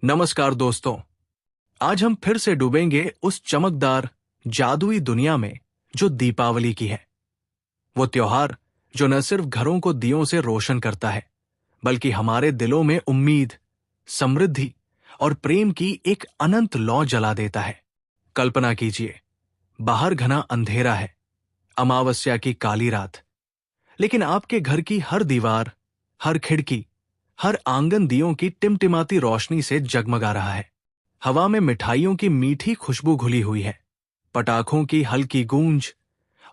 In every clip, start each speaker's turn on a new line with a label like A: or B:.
A: नमस्कार दोस्तों। आज हम फिर से डूबेंगे उस चमकदार जादुई दुनिया में जो दीपावली की है। वो त्योहार जो न सिर्फ घरों को दियों से रोशन करता है, बल्कि हमारे दिलों में उम्मीद, समृद्धि और प्रेम की एक अनंत लौ जला देता है। कल्पना कीजिए, बाहर घना अंधेरा है, अमावस्या की काली रात, लेकिन आपके घर की हर दीवार, हर खिड़की, हर आंगन दियों की टिमटिमाती रोशनी से जगमगा रहा है। हवा में मिठाइयों की मीठी खुशबू घुली हुई है, पटाखों की हल्की गूंज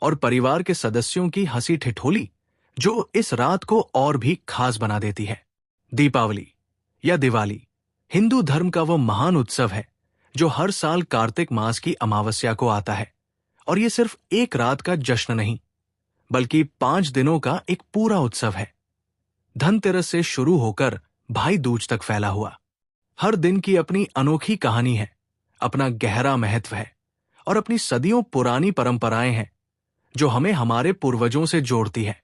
A: और परिवार के सदस्यों की हंसी ठिठोली जो इस रात को और भी खास बना देती है। दीपावली या दिवाली हिंदू धर्म का वो महान उत्सव है जो हर साल कार्तिक मास की अमावस्या को आता है। और ये सिर्फ एक रात का जश्न नहीं, बल्कि 5 दिनों का एक पूरा उत्सव है। धनतेरस से शुरू होकर भाई दूज तक फैला हुआ। हर दिन की अपनी अनोखी कहानी है, अपना गहरा महत्व है और अपनी सदियों पुरानी परंपराएं हैं जो हमें हमारे पूर्वजों से जोड़ती है।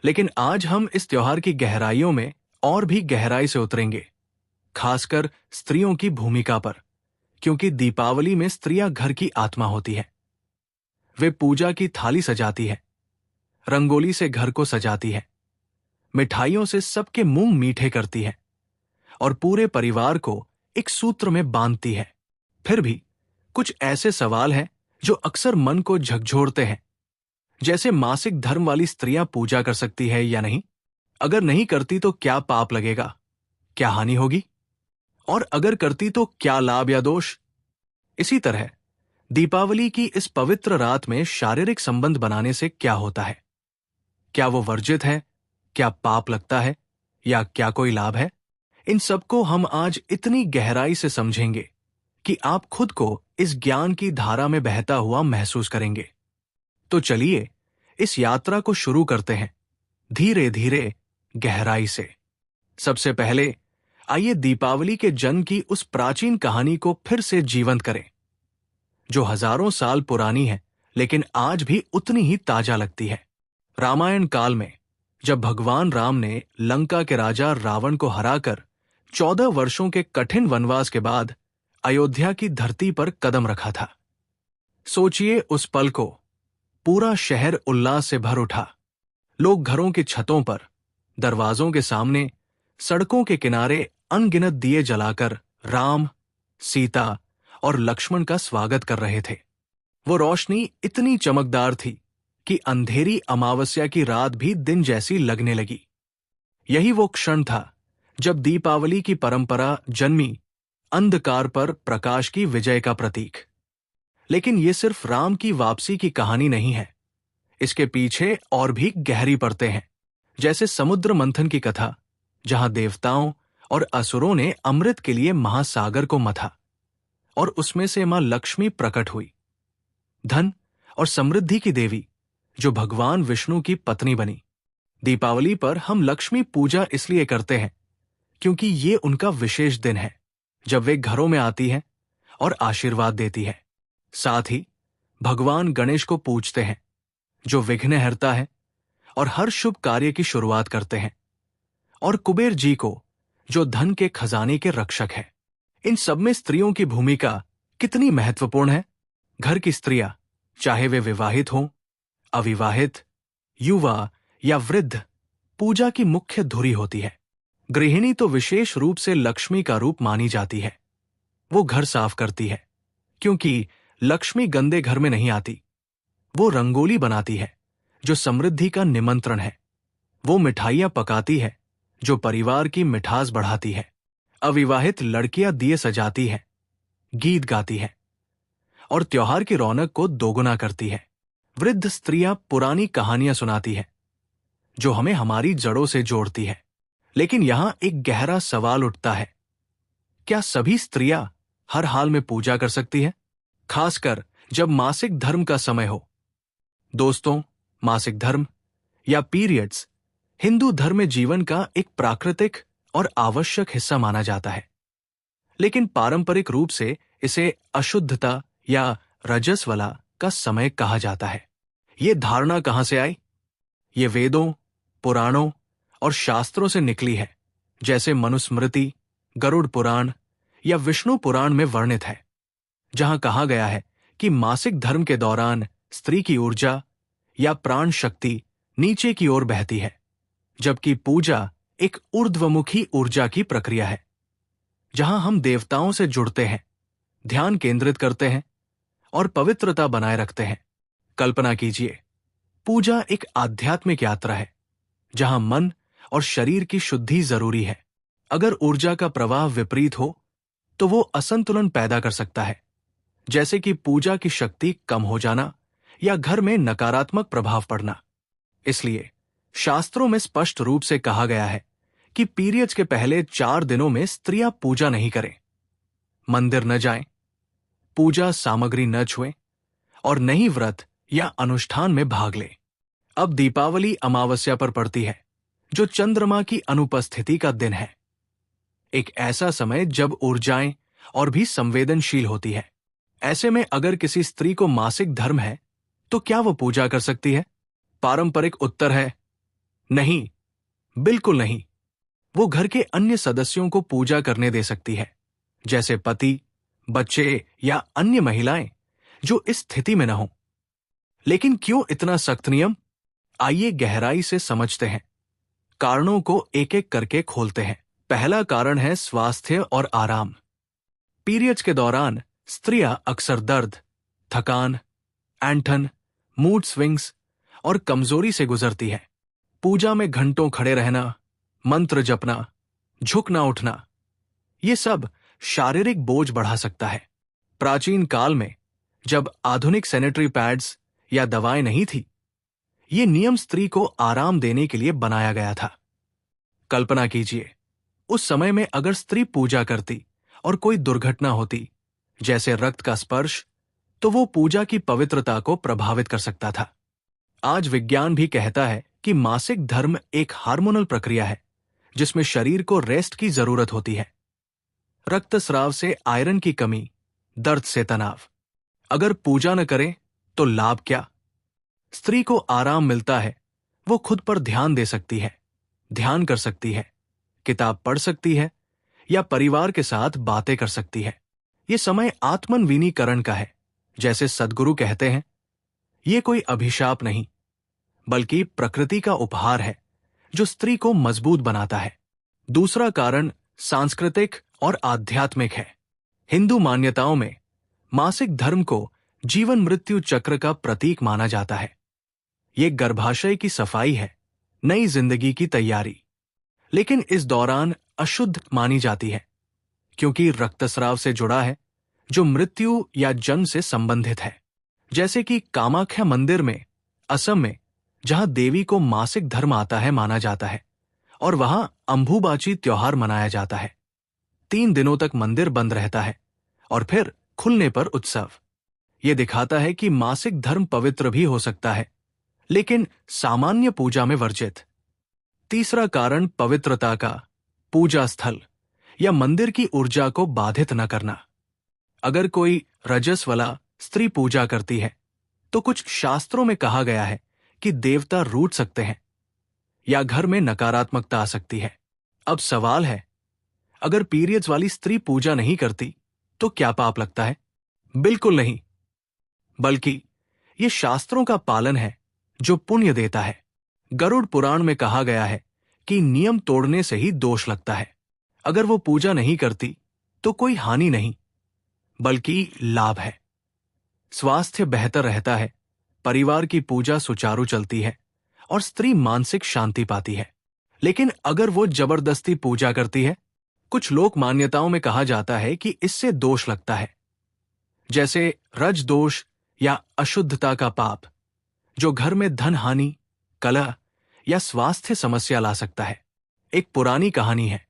A: लेकिन आज हम इस त्योहार की गहराइयों में और भी गहराई से उतरेंगे, खासकर स्त्रियों की भूमिका पर, क्योंकि दीपावली में स्त्रियां घर की आत्मा होती है। वे पूजा की थाली सजाती है, रंगोली से घर को सजाती है, मिठाइयों से सबके मुंह मीठे करती है और पूरे परिवार को एक सूत्र में बांधती है। फिर भी कुछ ऐसे सवाल हैं जो अक्सर मन को झकझोरते हैं, जैसे मासिक धर्म वाली स्त्रियां पूजा कर सकती है या नहीं? अगर नहीं करती तो क्या पाप लगेगा, क्या हानि होगी? और अगर करती तो क्या लाभ या दोष? इसी तरह दीपावली की इस पवित्र रात में शारीरिक संबंध बनाने से क्या होता है? क्या वो वर्जित है? क्या पाप लगता है या क्या कोई लाभ है? इन सबको हम आज इतनी गहराई से समझेंगे कि आप खुद को इस ज्ञान की धारा में बहता हुआ महसूस करेंगे। तो चलिए इस यात्रा को शुरू करते हैं, धीरे धीरे, गहराई से। सबसे पहले आइए दीपावली के जन्म की उस प्राचीन कहानी को फिर से जीवंत करें, जो हजारों साल पुरानी है लेकिन आज भी उतनी ही ताजा लगती है। रामायण काल में जब भगवान राम ने लंका के राजा रावण को हराकर 14 वर्षों के कठिन वनवास के बाद अयोध्या की धरती पर कदम रखा था, सोचिए उस पल को। पूरा शहर उल्लास से भर उठा। लोग घरों की छतों पर, दरवाजों के सामने, सड़कों के किनारे अनगिनत दिए जलाकर राम, सीता और लक्ष्मण का स्वागत कर रहे थे। वो रोशनी इतनी चमकदार थी कि अंधेरी अमावस्या की रात भी दिन जैसी लगने लगी। यही वो क्षण था जब दीपावली की परंपरा जन्मी, अंधकार पर प्रकाश की विजय का प्रतीक। लेकिन ये सिर्फ राम की वापसी की कहानी नहीं है। इसके पीछे और भी गहरी परतें हैं, जैसे समुद्र मंथन की कथा, जहां देवताओं और असुरों ने अमृत के लिए महासागर को मथा और उसमें से मां लक्ष्मी प्रकट हुई, धन और समृद्धि की देवी, जो भगवान विष्णु की पत्नी बनी। दीपावली पर हम लक्ष्मी पूजा इसलिए करते हैं क्योंकि ये उनका विशेष दिन है जब वे घरों में आती हैं और आशीर्वाद देती है। साथ ही भगवान गणेश को पूजते हैं, जो विघ्नहर्ता है और हर शुभ कार्य की शुरुआत करते हैं, और कुबेर जी को, जो धन के खजाने के रक्षक है। इन सब में स्त्रियों की भूमिका कितनी महत्वपूर्ण है। घर की स्त्रियां, चाहे वे विवाहित हों, अविवाहित, युवा या वृद्ध, पूजा की मुख्य धुरी होती है। गृहिणी तो विशेष रूप से लक्ष्मी का रूप मानी जाती है। वो घर साफ करती है, क्योंकि लक्ष्मी गंदे घर में नहीं आती। वो रंगोली बनाती है, जो समृद्धि का निमंत्रण है। वो मिठाइयां पकाती है, जो परिवार की मिठास बढ़ाती है। अविवाहित लड़कियां दिए सजाती है, गीत गाती है और त्योहार की रौनक को दोगुना करती है। वृद्ध स्त्रियां पुरानी कहानियां सुनाती है, जो हमें हमारी जड़ों से जोड़ती है। लेकिन यहां एक गहरा सवाल उठता है, क्या सभी स्त्रियां हर हाल में पूजा कर सकती हैं, खासकर जब मासिक धर्म का समय हो? दोस्तों, मासिक धर्म या पीरियड्स हिंदू धर्म में जीवन का एक प्राकृतिक और आवश्यक हिस्सा माना जाता है। लेकिन पारंपरिक रूप से इसे अशुद्धता या रजस्वला का समय कहा जाता है। ये धारणा कहां से आई? ये वेदों, पुराणों और शास्त्रों से निकली है, जैसे मनुस्मृति, गरुड़ पुराण या विष्णु पुराण में वर्णित है, जहां कहा गया है कि मासिक धर्म के दौरान स्त्री की ऊर्जा या प्राण शक्ति नीचे की ओर बहती है, जबकि पूजा एक ऊर्ध्वमुखी ऊर्जा की प्रक्रिया है, जहां हम देवताओं से जुड़ते हैं, ध्यान केंद्रित करते हैं और पवित्रता बनाए रखते हैं। कल्पना कीजिए, पूजा एक आध्यात्मिक यात्रा है जहां मन और शरीर की शुद्धि जरूरी है। अगर ऊर्जा का प्रवाह विपरीत हो तो वो असंतुलन पैदा कर सकता है, जैसे कि पूजा की शक्ति कम हो जाना या घर में नकारात्मक प्रभाव पड़ना। इसलिए शास्त्रों में स्पष्ट रूप से कहा गया है कि पीरियड्स के पहले 4 दिनों में स्त्रियां पूजा नहीं करें, मंदिर न जाएं, पूजा सामग्री न छुएं और नहीं व्रत या अनुष्ठान में भाग लें। अब दीपावली अमावस्या पर पड़ती है, जो चंद्रमा की अनुपस्थिति का दिन है। एक ऐसा समय जब ऊर्जाएं और भी संवेदनशील होती है। ऐसे में अगर किसी स्त्री को मासिक धर्म है तो क्या वो पूजा कर सकती है? पारंपरिक उत्तर है नहीं, बिल्कुल नहीं। वो घर के अन्य सदस्यों को पूजा करने दे सकती है, जैसे पति, बच्चे या अन्य महिलाएं जो इस स्थिति में न हों। लेकिन क्यों इतना सख्त नियम? आइए गहराई से समझते हैं, कारणों को एक एक करके खोलते हैं। पहला कारण है स्वास्थ्य और आराम। पीरियड्स के दौरान स्त्रियां अक्सर दर्द, थकान, ऐंठन, मूड स्विंग्स और कमजोरी से गुजरती है। पूजा में घंटों खड़े रहना, मंत्र जपना, झुकना उठना, ये सब शारीरिक बोझ बढ़ा सकता है। प्राचीन काल में जब आधुनिक सैनिटरी पैड्स या दवाएं नहीं थी, ये नियम स्त्री को आराम देने के लिए बनाया गया था। कल्पना कीजिए, उस समय में अगर स्त्री पूजा करती और कोई दुर्घटना होती, जैसे रक्त का स्पर्श, तो वो पूजा की पवित्रता को प्रभावित कर सकता था। आज विज्ञान भी कहता है कि मासिक धर्म एक हार्मोनल प्रक्रिया है जिसमें शरीर को रेस्ट की जरूरत होती है। रक्तस्राव से आयरन की कमी, दर्द से तनाव। अगर पूजा न करें तो लाभ क्या? स्त्री को आराम मिलता है, वो खुद पर ध्यान दे सकती है, ध्यान कर सकती है, किताब पढ़ सकती है या परिवार के साथ बातें कर सकती है। ये समय आत्मनवीनीकरण का है, जैसे सद्गुरु कहते हैं। ये कोई अभिशाप नहीं, बल्कि प्रकृति का उपहार है जो स्त्री को मजबूत बनाता है। दूसरा कारण सांस्कृतिक और आध्यात्मिक है। हिंदू मान्यताओं में मासिक धर्म को जीवन मृत्यु चक्र का प्रतीक माना जाता है। ये गर्भाशय की सफाई है, नई जिंदगी की तैयारी। लेकिन इस दौरान अशुद्ध मानी जाती है, क्योंकि रक्तस्राव से जुड़ा है जो मृत्यु या जन्म से संबंधित है। जैसे कि कामाख्या मंदिर में, असम में, जहां देवी को मासिक धर्म आता है माना जाता है, और वहां अंबुबाची त्योहार मनाया जाता है। 3 दिनों तक मंदिर बंद रहता है और फिर खुलने पर उत्सव। यह दिखाता है कि मासिक धर्म पवित्र भी हो सकता है, लेकिन सामान्य पूजा में वर्जित। तीसरा कारण पवित्रता का, पूजा स्थल या मंदिर की ऊर्जा को बाधित न करना। अगर कोई रजस वाला स्त्री पूजा करती है तो कुछ शास्त्रों में कहा गया है कि देवता रूठ सकते हैं या घर में नकारात्मकता आ सकती है। अब सवाल है, अगर पीरियड्स वाली स्त्री पूजा नहीं करती तो क्या पाप लगता है? बिल्कुल नहीं, बल्कि यह शास्त्रों का पालन है जो पुण्य देता है। गरुड़ पुराण में कहा गया है कि नियम तोड़ने से ही दोष लगता है। अगर वो पूजा नहीं करती तो कोई हानि नहीं, बल्कि लाभ है। स्वास्थ्य बेहतर रहता है, परिवार की पूजा सुचारू चलती है और स्त्री मानसिक शांति पाती है। लेकिन अगर वो जबरदस्ती पूजा करती है, कुछ लोक मान्यताओं में कहा जाता है कि इससे दोष लगता है, जैसे रज दोष या अशुद्धता का पाप, जो घर में धन हानि, कलह या स्वास्थ्य समस्या ला सकता है। एक पुरानी कहानी है,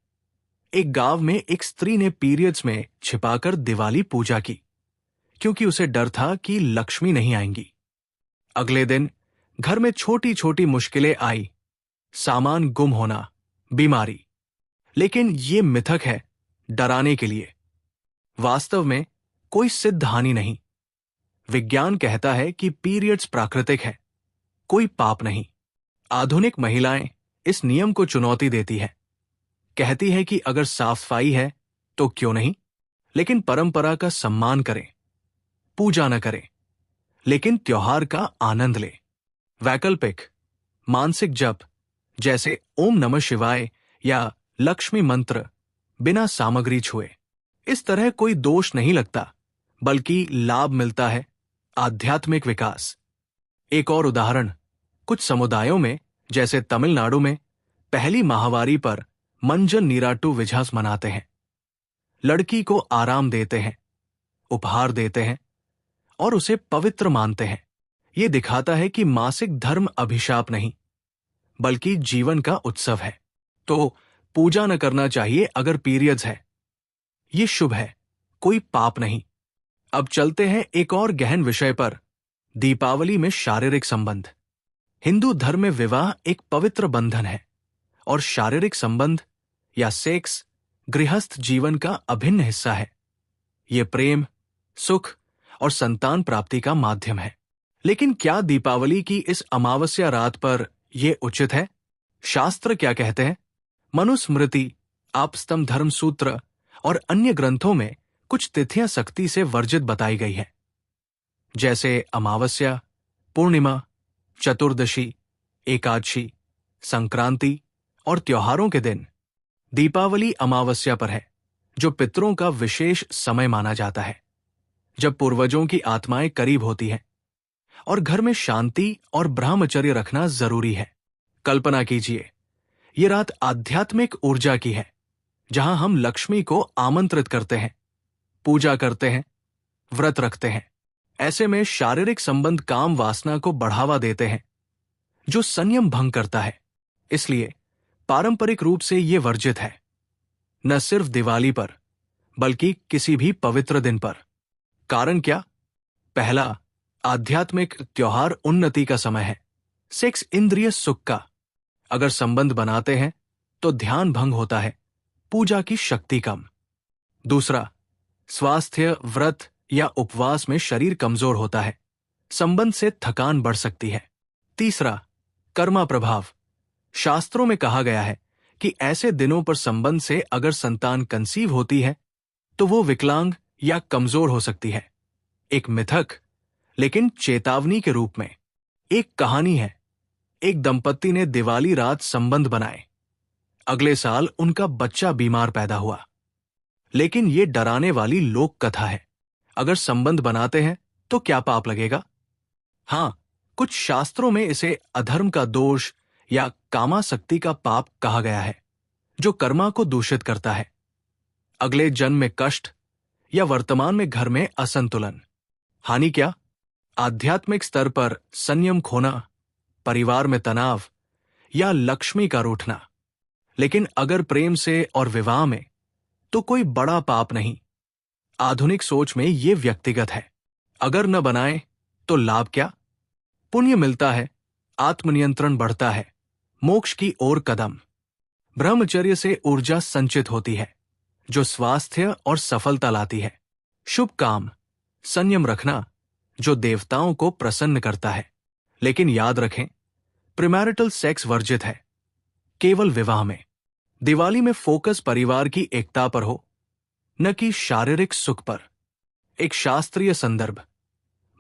A: एक गांव में एक स्त्री ने पीरियड्स में छिपाकर दिवाली पूजा की, क्योंकि उसे डर था कि लक्ष्मी नहीं आएंगी। अगले दिन घर में छोटी छोटी मुश्किलें आई, सामान गुम होना, बीमारी। लेकिन ये मिथक है डराने के लिए। वास्तव में कोई सिद्ध हानि नहीं। विज्ञान कहता है कि पीरियड्स प्राकृतिक है, कोई पाप नहीं। आधुनिक महिलाएं इस नियम को चुनौती देती है, कहती है कि अगर साफ सफाई है तो क्यों नहीं, लेकिन परंपरा का सम्मान करें। पूजा न करें, लेकिन त्योहार का आनंद लें। वैकल्पिक मानसिक जप जैसे ओम नमः शिवाय या लक्ष्मी मंत्र बिना सामग्री छुए। इस तरह कोई दोष नहीं लगता, बल्कि लाभ मिलता है, आध्यात्मिक विकास। एक और उदाहरण, कुछ समुदायों में जैसे तमिलनाडु में पहली माहवारी पर मंजल नीराटू विझास मनाते हैं। लड़की को आराम देते हैं, उपहार देते हैं और उसे पवित्र मानते हैं। ये दिखाता है कि मासिक धर्म अभिशाप नहीं, बल्कि जीवन का उत्सव है। तो पूजा न करना चाहिए अगर पीरियड्स है, ये शुभ है, कोई पाप नहीं। अब चलते हैं एक और गहन विषय पर, दीपावली में शारीरिक संबंध। हिंदू धर्म में विवाह एक पवित्र बंधन है और शारीरिक संबंध या सेक्स गृहस्थ जीवन का अभिन्न हिस्सा है। ये प्रेम, सुख और संतान प्राप्ति का माध्यम है। लेकिन क्या दीपावली की इस अमावस्या रात पर यह उचित है? शास्त्र क्या कहते हैं? मनुस्मृति, आपस्तम्भ धर्म सूत्र और अन्य ग्रंथों में कुछ तिथियां सख्ती से वर्जित बताई गई है, जैसे अमावस्या, पूर्णिमा, चतुर्दशी, एकादशी, संक्रांति और त्योहारों के दिन। दीपावली अमावस्या पर है, जो पितरों का विशेष समय माना जाता है, जब पूर्वजों की आत्माएं करीब होती हैं और घर में शांति और ब्रह्मचर्य रखना जरूरी है। कल्पना कीजिए, ये रात आध्यात्मिक ऊर्जा की है, जहां हम लक्ष्मी को आमंत्रित करते हैं, पूजा करते हैं, व्रत रखते हैं। ऐसे में शारीरिक संबंध काम वासना को बढ़ावा देते हैं, जो संयम भंग करता है। इसलिए पारंपरिक रूप से ये वर्जित है, न सिर्फ दिवाली पर, बल्कि किसी भी पवित्र दिन पर। कारण क्या? पहला, आध्यात्मिक त्योहार उन्नति का समय है। सेक्स इंद्रिय सुख का। अगर संबंध बनाते हैं तो ध्यान भंग होता है, पूजा की शक्ति कम। दूसरा, स्वास्थ्य, व्रत या उपवास में शरीर कमजोर होता है, संबंध से थकान बढ़ सकती है। तीसरा, कर्मा प्रभाव। शास्त्रों में कहा गया है कि ऐसे दिनों पर संबंध से अगर संतान कंसीव होती है तो वो विकलांग या कमजोर हो सकती है। एक मिथक, लेकिन चेतावनी के रूप में। एक कहानी है, एक दंपत्ति ने दिवाली रात संबंध बनाए। अगले साल उनका बच्चा बीमार पैदा हुआ। लेकिन ये डराने वाली लोक कथा है। अगर संबंध बनाते हैं तो क्या पाप लगेगा? हाँ, कुछ शास्त्रों में इसे अधर्म का दोष या कामासक्ति का पाप कहा गया है, जो कर्मा को दूषित करता है। अगले जन्म में कष्ट या वर्तमान में घर में असंतुलन। हानि क्या? आध्यात्मिक स्तर पर संयम खोना, परिवार में तनाव या लक्ष्मी का रूठना। लेकिन अगर प्रेम से और विवाह में, तो कोई बड़ा पाप नहीं। आधुनिक सोच में ये व्यक्तिगत है। अगर न बनाए तो लाभ क्या? पुण्य मिलता है, आत्मनियंत्रण बढ़ता है, मोक्ष की ओर कदम। ब्रह्मचर्य से ऊर्जा संचित होती है, जो स्वास्थ्य और सफलता लाती है। शुभ काम, संयम रखना, जो देवताओं को प्रसन्न करता है। लेकिन याद रखें, प्रीमैरिटल सेक्स वर्जित है, केवल विवाह में। दिवाली में फोकस परिवार की एकता पर हो, न कि शारीरिक सुख पर। एक शास्त्रीय संदर्भ,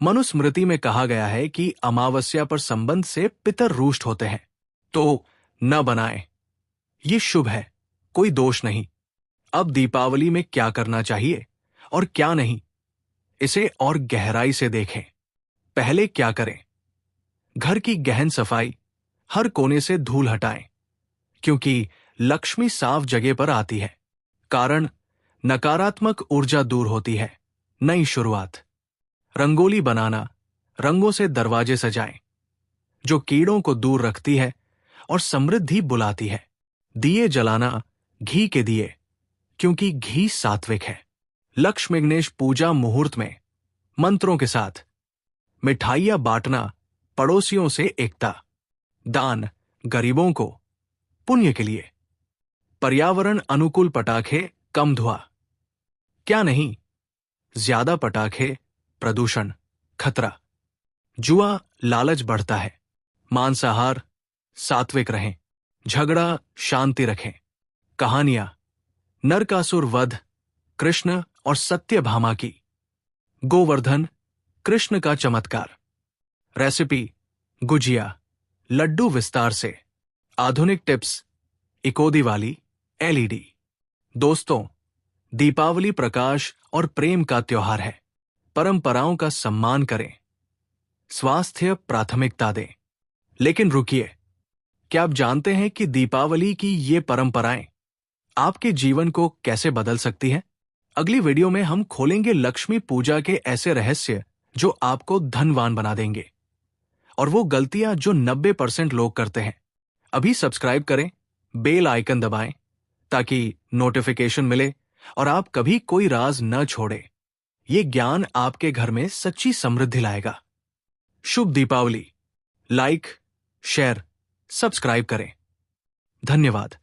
A: मनुस्मृति में कहा गया है कि अमावस्या पर संबंध से पितर रुष्ट होते हैं, तो न बनाएं। ये शुभ है, कोई दोष नहीं। अब दीपावली में क्या करना चाहिए और क्या नहीं, इसे और गहराई से देखें। पहले क्या करें? घर की गहन सफाई, हर कोने से धूल हटाएं, क्योंकि लक्ष्मी साफ जगह पर आती है। कारण, नकारात्मक ऊर्जा दूर होती है, नई शुरुआत। रंगोली बनाना, रंगों से दरवाजे सजाएं, जो कीड़ों को दूर रखती है और समृद्धि बुलाती है। दिए जलाना, घी के दिए, क्योंकि घी सात्विक है। लक्ष्मी गणेश पूजा मुहूर्त में मंत्रों के साथ। मिठाइयां बांटना, पड़ोसियों से एकता। दान, गरीबों को, पुण्य के लिए। पर्यावरण अनुकूल पटाखे, कम धुआं। क्या नहीं? ज्यादा पटाखे, प्रदूषण, खतरा। जुआ, लालच बढ़ता है। मांसाहार, सात्विक रहें। झगड़ा, शांति रखें। कहानियां, नरकासुर वध, कृष्ण और सत्यभामा की। गोवर्धन, कृष्ण का चमत्कार। रेसिपी, गुजिया, लड्डू विस्तार से। आधुनिक टिप्स, इको दिवाली, एलईडी। दोस्तों, दीपावली प्रकाश और प्रेम का त्योहार है। परंपराओं का सम्मान करें, स्वास्थ्य प्राथमिकता दें। लेकिन रुकिए, क्या आप जानते हैं कि दीपावली की ये परंपराएं आपके जीवन को कैसे बदल सकती हैं? अगली वीडियो में हम खोलेंगे लक्ष्मी पूजा के ऐसे रहस्य जो आपको धनवान बना देंगे, और वो गलतियां जो 90% लोग करते हैं। अभी सब्सक्राइब करें, बेल आइकन दबाएं ताकि नोटिफिकेशन मिले और आप कभी कोई राज न छोड़े। ये ज्ञान आपके घर में सच्ची समृद्धि लाएगा। शुभ दीपावली। लाइक, शेयर, सब्सक्राइब करें। धन्यवाद।